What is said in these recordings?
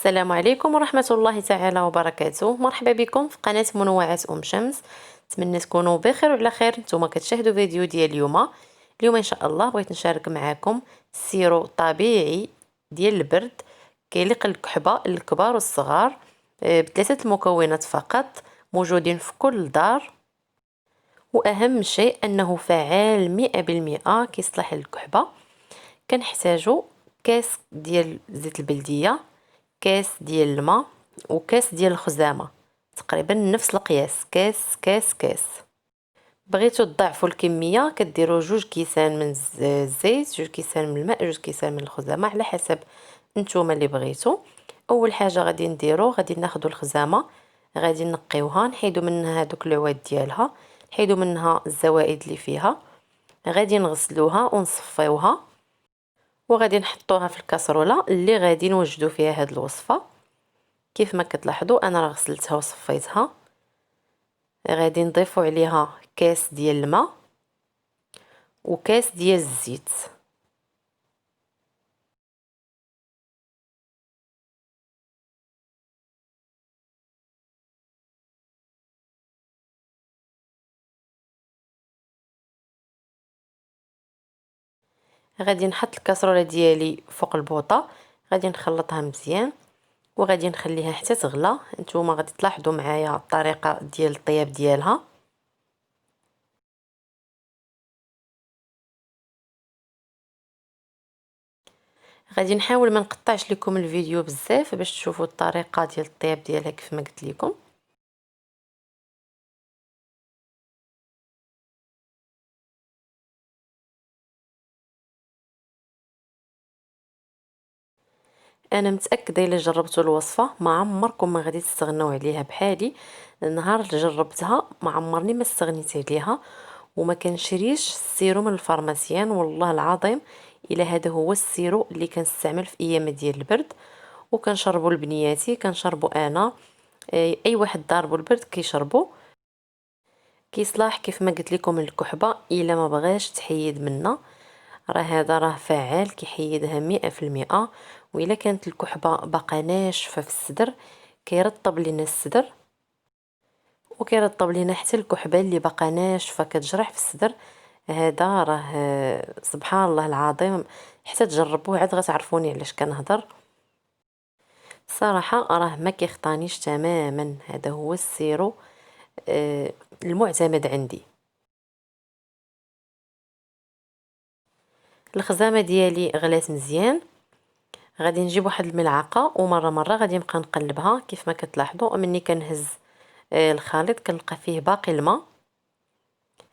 السلام عليكم ورحمة الله تعالى وبركاته. مرحبا بكم في قناة منوعات شمس. نتمنى تكونوا بخير وعلى خير. نتوما كتشاهدوا فيديو ديال اليوم ان شاء الله بغيت نشارك معكم سيرو طبيعي ديال البرد كيليق الكحبة للكبار والصغار، بثلاثة المكونات فقط موجودين في كل دار، واهم شيء انه فعال 100%. كيصلح للكحبة. كنحتاجو كاس ديال زيت البلدية، كاس ديال الماء، وكاس ديال الخزامه، تقريبا نفس القياس، كاس. بغيتو تضاعفوا الكميه كديروا 2 كيسان من الزيت، 2 كيسان من الماء، 2 كيسان من الخزامه على حسب نتوما اللي بغيتو. اول حاجه غادي ناخذوا الخزامه، غادي نقيوها، نحيدوا منها هذوك العواد ديالها، نحيدوا منها الزوائد اللي فيها، غادي نغسلوها ونصفيوها، وغادي نحطوها في الكاسرونه اللي غادي نوجدوا فيها هذه الوصفه. كيف ما كتلاحظوا انا راه غسلتها وصفيتها. غادي نضيفوا عليها كاس ديال الماء وكاس ديال الزيت. غادي نحط الكاسرونه ديالي فوق البوطه، غادي نخلطها مزيان وغادي نخليها حتى تغلى. نتوما غادي تلاحظوا معايا الطريقه ديال الطياب ديالها. غادي نحاول ما نقطعش لكم الفيديو بزاف باش تشوفوا الطريقه ديال الطياب ديالها كيف ما قلت لكم. انا متاكده الا جربتوا الوصفه ما عمركم ما غادي تستغنوا عليها بحالي. النهار اللي جربتها ما عمرني ما استغنيت عليها، وما كنشريش السيرو من الفارماسيان والله العظيم الا هذا هو السيرو اللي كنستعمل في ايام ديال البرد، وكنشربوا لبنياتي، كنشربوا انا، اي واحد ضاربو البرد كيشربوا. كيصلاح كيف ما قلت لكم الكحبه الا ما بغاش تحيد منا، هذا راه فعال كيحيدها 100%. وإلا كانت الكحبة باقا ناشفة في الصدر كيرطب لينا الصدر، وكيرطب لينا حتى الكحبة اللي باقا ناشفة كتجرح في الصدر. هذا راه سبحان الله العظيم، حتى تجربوه عاد غتعرفوني علاش كنهضر. صراحة راه ما كيخطانيش تماما، هذا هو السيرو المعتمد عندي. الخزامة ديالي غلات مزيان، غادي نجيب واحد الملعقه ومره غادي نبقى نقلبها. كيف ما كتلاحظوا مني كنهز الخليط كنلقى فيه باقي الماء،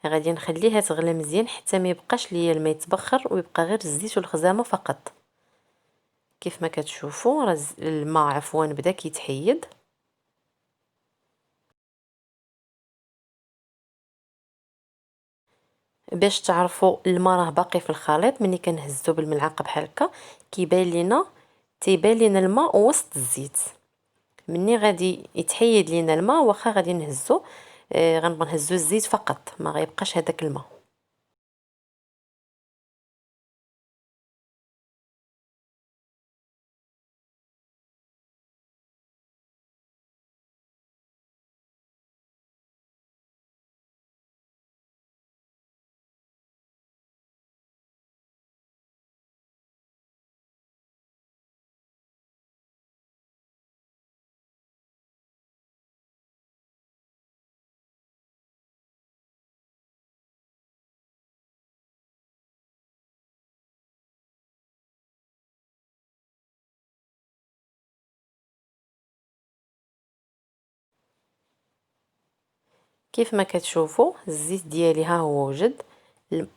غادي نخليها تغلى مزيان حتى ما يبقاش ليا الماء يتبخر ويبقى غير الزيت والخزامه فقط. كيف ما كتشوفوا راه الماء بدا كيتحيد. باش تعرفوا الماء راه باقي في الخليط، مني كنهزو بالملعقه بحال هكا تيبان لينا الماء وسط الزيت. مني غادي يتحيد لينا الماء واخا غادي نهزو، غنبقى نهزو الزيت فقط، ما غيبقاش هذاك الماء. كيف ما كتشوفوا الزيت ديالي ها هو وجد،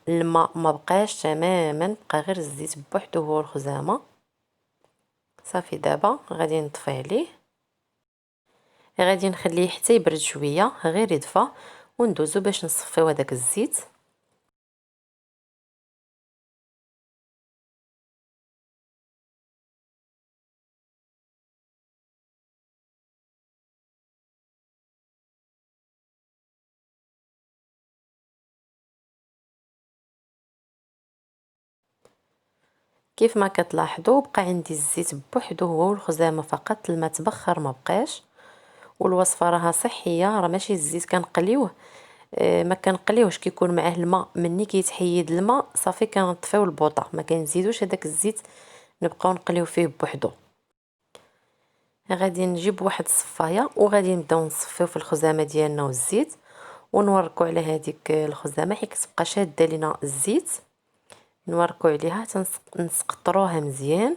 الماء ما بقاش تماما، بقى غير الزيت بوحدو هو الخزامه. صافي دابا غادي نطفي عليه، غادي نخليه حتى يبرد شويه غير يدفى، وندوزو باش نصفيو هذاك الزيت. كيف ما كتلاحظوا بقى عندي الزيت بوحدو هو والخزامه فقط، الماء تبخر ما بقاش. والوصفه راها صحيه، راه ماشي الزيت كنقليوه، ما كنقليوهش، كيكون معاه الماء، مني كيتحيد الماء صافي كنطفيو البوطه، ما كنزيدوش هذاك الزيت نبقاو نقليو فيه بوحدو. غادي نجيب واحد الصفايه وغادي نبداو نصفيو في الخزامه ديالنا والزيت، ونوركو على هذيك الخزامه حيت كتبقى شاده لينا الزيت، نوركو عليها نسقطروها مزيان.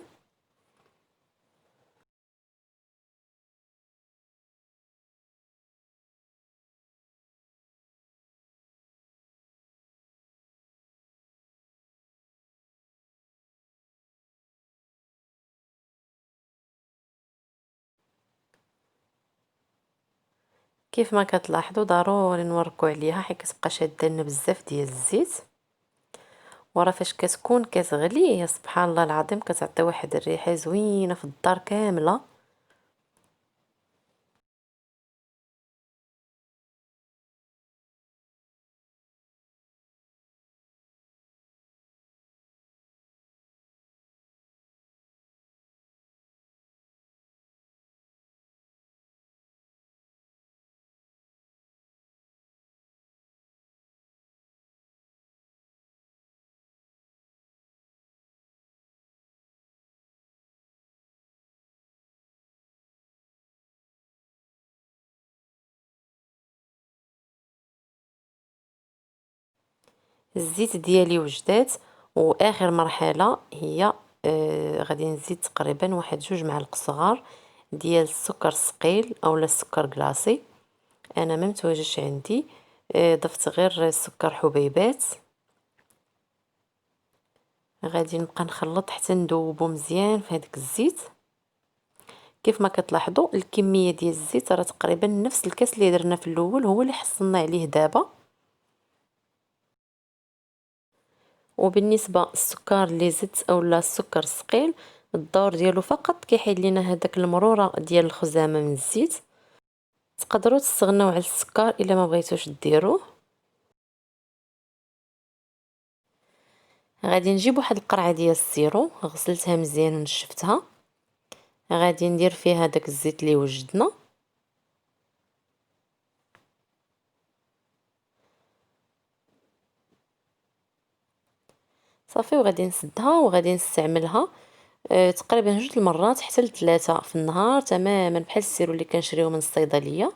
كيف ما كتلاحظوا ضروري نوركو عليها حيت كتبقى شاده لنا بزاف ديال الزيت، وراه فاش كتكون كتغلي يا سبحان الله العظيم كتعطي واحد الريحه زوينه في الدار كامله. الزيت ديالي وجدات، واخر مرحله هي غادي نزيد تقريبا واحد 2 معالق صغار ديال السكر الثقيل اولا السكر كلاصي. انا ما متواجدش عندي، ضفت غير السكر حبيبات. غادي نبقى نخلط حتى ندوبو مزيان في هذاك الزيت. كيف ما كتلاحظوا الكميه ديال الزيت راه تقريبا نفس الكاس اللي درنا في الاول هو اللي حصلنا عليه دابا. وبالنسبه للسكر اللي زدت اولا السكر الثقيل، الدور ديالو فقط كيحيد لينا هذاك المروره ديال الخزامه من الزيت. تقدروا تستغناو على السكر الا ما بغيتوش ديروه. غادي نجيب واحد القرعه ديال السيرو، غسلتها مزيان ونشفتها، غادي ندير فيها داك الزيت اللي وجدنا. صافي وغادي نسدها وغادي نستعملها تقريبا 2 المرات حتى ل3 في النهار، تماما بحال السيرو اللي كنشريو من الصيدليه.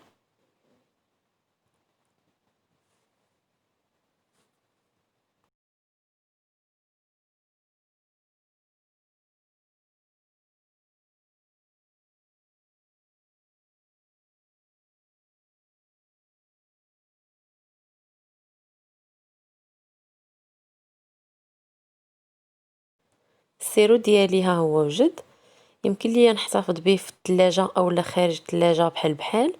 السيرو ديالي ها هو وجد، يمكن ليا نحتفظ به في الثلاجه اولا خارج الثلاجه بحال.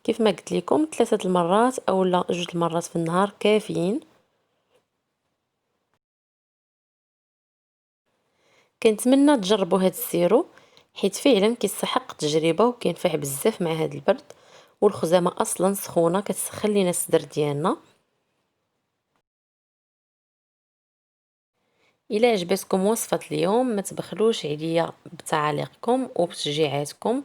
كيف ما قلت لكم 3 المرات اولا 2 المرات في النهار كافيين. كنتمنى تجربوا هذا السيرو حيت فعلا كيستحق التجربه وكينفع بزاف مع هذا البرد، والخزامه اصلا سخونه كتسخن لينا الصدر ديالنا. الى عجبتكم وصفه اليوم ما تبخلوش عليا بتعاليقكم وبتشجيعاتكم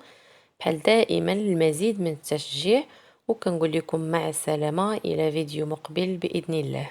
بحال دائما المزيد من التشجيع، وكنقول لكم مع السلامه الى فيديو مقبل باذن الله.